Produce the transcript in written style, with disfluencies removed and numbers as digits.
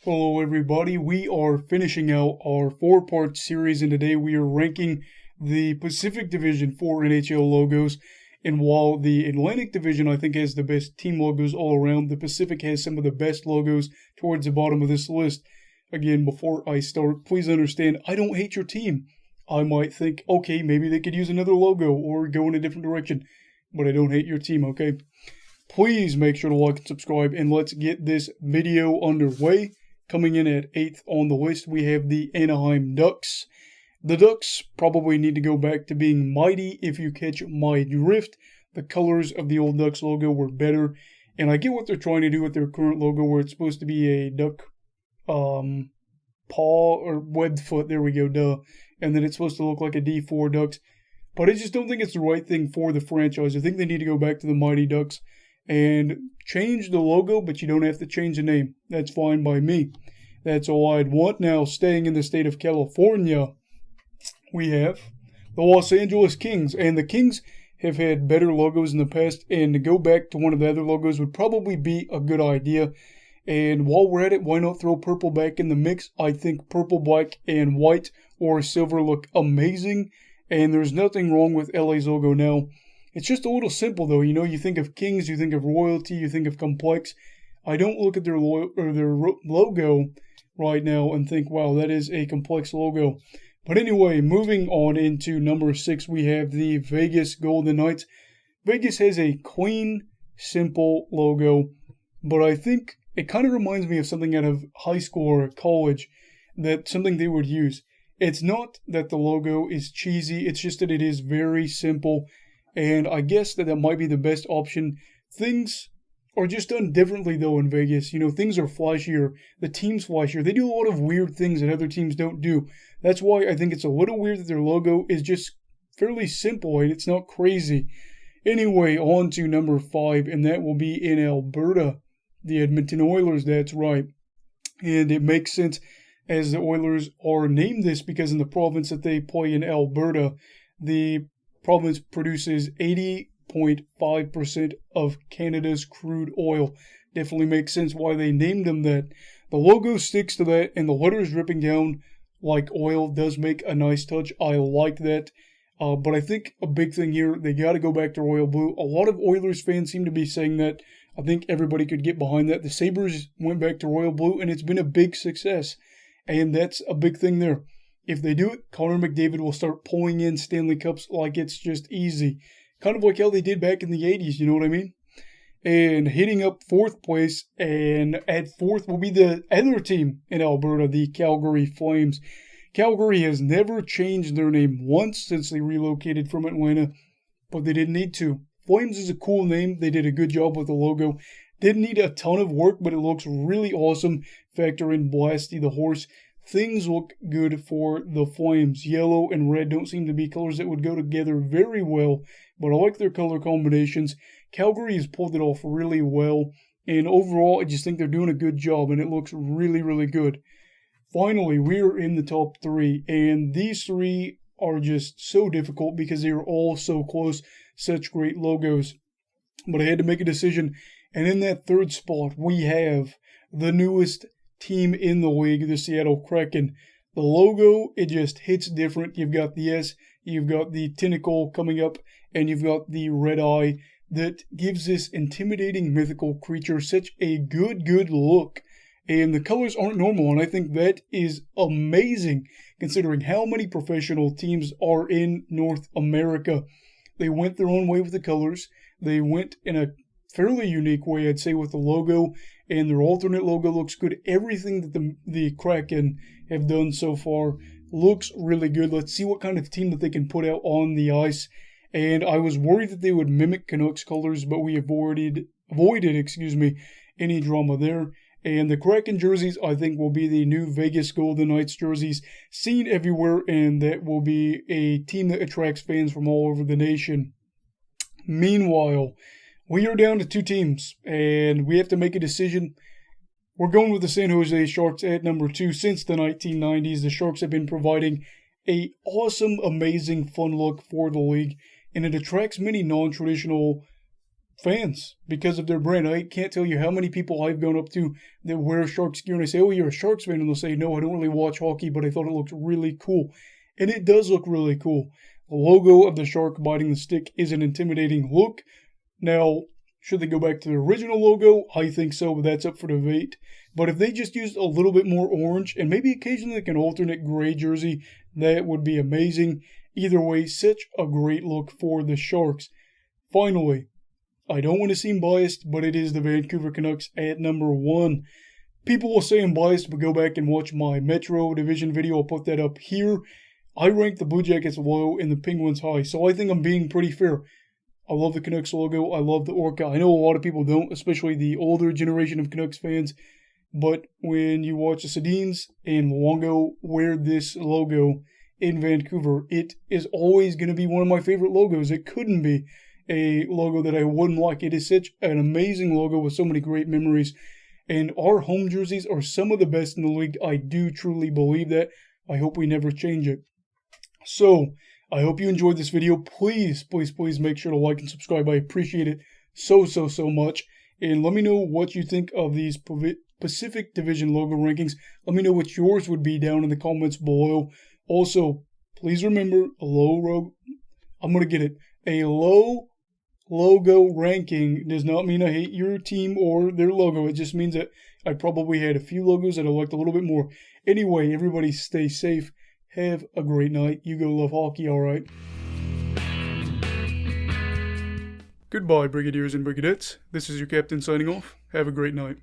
Hello everybody, we are finishing out our 4-part series, and today we are ranking the Pacific Division for NHL logos. And while the Atlantic Division I think has the best team logos all around, the Pacific has some of the best logos towards the bottom of this list. Again, before I start, please understand, I don't hate your team. I might think, okay, maybe they could use another logo or go in a different direction, but I don't hate your team, okay? Please make sure to like and subscribe, and let's get this video underway. Coming in at 8th on the list, we have the Anaheim Ducks. The Ducks probably need to go back to being mighty, if you catch my drift. The colors of the old Ducks logo were better, and I get what they're trying to do with their current logo, where it's supposed to be a duck paw or webbed foot, there we go, duh. And then it's supposed to look like a D4 Ducks. But I just don't think it's the right thing for the franchise. I think they need to go back to the Mighty Ducks and change the logo, but you don't have to change the name. That's fine by me. That's all I'd want. Now, staying in the state of California, we have the Los Angeles Kings. And the Kings have had better logos in the past, and to go back to one of the other logos would probably be a good idea. And while we're at it, why not throw purple back in the mix? I think purple, black, and white or silver look amazing, and there's nothing wrong with LA's logo now. It's just a little simple, though. You know, you think of Kings, you think of royalty, you think of complex. I don't look at their logo right now and think, wow, that is a complex logo. But anyway, moving on into number 6, we have the Vegas Golden Knights. Vegas has a clean, simple logo, but I think it kind of reminds me of something out of high school or college, that something they would use. It's not that the logo is cheesy, it's just that it is very simple. And I guess that might be the best option. Things are just done differently, though, in Vegas. You know, things are flashier. The team's flashier. They do a lot of weird things that other teams don't do. That's why I think it's a little weird that their logo is just fairly simple and it's not crazy. Anyway, on to number 5, and that will be in Alberta. The Edmonton Oilers, that's right. And it makes sense as the Oilers are named this because in the province that they play in Alberta, the province produces 80.5% of Canada's crude oil. Definitely makes sense why they named them that. The logo sticks to that, and the letters dripping down like oil does make a nice touch. I like that. But I think a big thing here, they got to go back to royal blue. A lot of Oilers fans seem to be saying that. I think everybody could get behind that. The Sabres went back to royal blue, and it's been a big success. And that's a big thing there. If they do it, Connor McDavid will start pulling in Stanley Cups like it's just easy. Kind of like how they did back in the 80s, you know what I mean? And hitting up 4th place, and at 4th will be the other team in Alberta, the Calgary Flames. Calgary has never changed their name once since they relocated from Atlanta, but they didn't need to. Flames is a cool name. They did a good job with the logo. Didn't need a ton of work, but it looks really awesome. Factor in Blasty the horse. Things look good for the Flames. Yellow and red don't seem to be colors that would go together very well, but I like their color combinations. Calgary has pulled it off really well, and overall, I just think they're doing a good job, and it looks really, really good. Finally, we're in the top 3, and these 3 are just so difficult because they are all so close, such great logos. But I had to make a decision, and in that 3rd spot, we have the newest team in the league, the Seattle Kraken. The logo, it just hits different. You've got the S, you've got the tentacle coming up, and you've got the red eye that gives this intimidating mythical creature such a good look. And the colors aren't normal, and I think that is amazing considering how many professional teams are in North America. They went their own way with the colors. They went in a fairly unique way, I'd say, with the logo, and their alternate logo looks good. Everything that the Kraken have done so far looks really good. Let's see what kind of team that they can put out on the ice. And I was worried that they would mimic Canucks colors, but we avoided any drama there. And the Kraken jerseys, I think, will be the new Vegas Golden Knights jerseys seen everywhere, and that will be a team that attracts fans from all over the nation. Meanwhile, we are down to 2 teams, and we have to make a decision. We're going with the San Jose Sharks at number 2. Since the 1990s, the Sharks have been providing an awesome, amazing, fun look for the league, and it attracts many non-traditional fans because of their brand. I can't tell you how many people I've gone up to that wear Sharks gear and I say, "Oh, you're a Sharks fan," and they'll say, "No, I don't really watch hockey, but I thought it looked really cool." And it does look really cool. The logo of the shark biting the stick is an intimidating look. Now, should they go back to the original logo? I think so, but that's up for debate. But if they just used a little bit more orange and maybe occasionally like an alternate gray jersey, that would be amazing. Either way, such a great look for the Sharks. Finally, I don't want to seem biased, but it is the Vancouver Canucks at number 1. People will say I'm biased, but go back and watch my Metro Division video. I'll put that up here. I rank the Blue Jackets low and the Penguins high, so I think I'm being pretty fair. I love the Canucks logo. I love the Orca. I know a lot of people don't, especially the older generation of Canucks fans. But when you watch the Sedins and Luongo wear this logo in Vancouver, it is always going to be one of my favorite logos. It couldn't be a logo that I wouldn't like. It is such an amazing logo with so many great memories. And our home jerseys are some of the best in the league. I do truly believe that. I hope we never change it. So, I hope you enjoyed this video. Please, please, please make sure to like and subscribe. I appreciate it so much. And let me know what you think of these Pacific Division logo rankings. Let me know what yours would be down in the comments below. Also, please remember a low logo ranking does not mean I hate your team or their logo. It just means that I probably had a few logos that I liked a little bit more. Anyway, everybody stay safe. Have a great night. You go love hockey, alright? Goodbye, Brigadiers and Brigadettes. This is your captain signing off. Have a great night.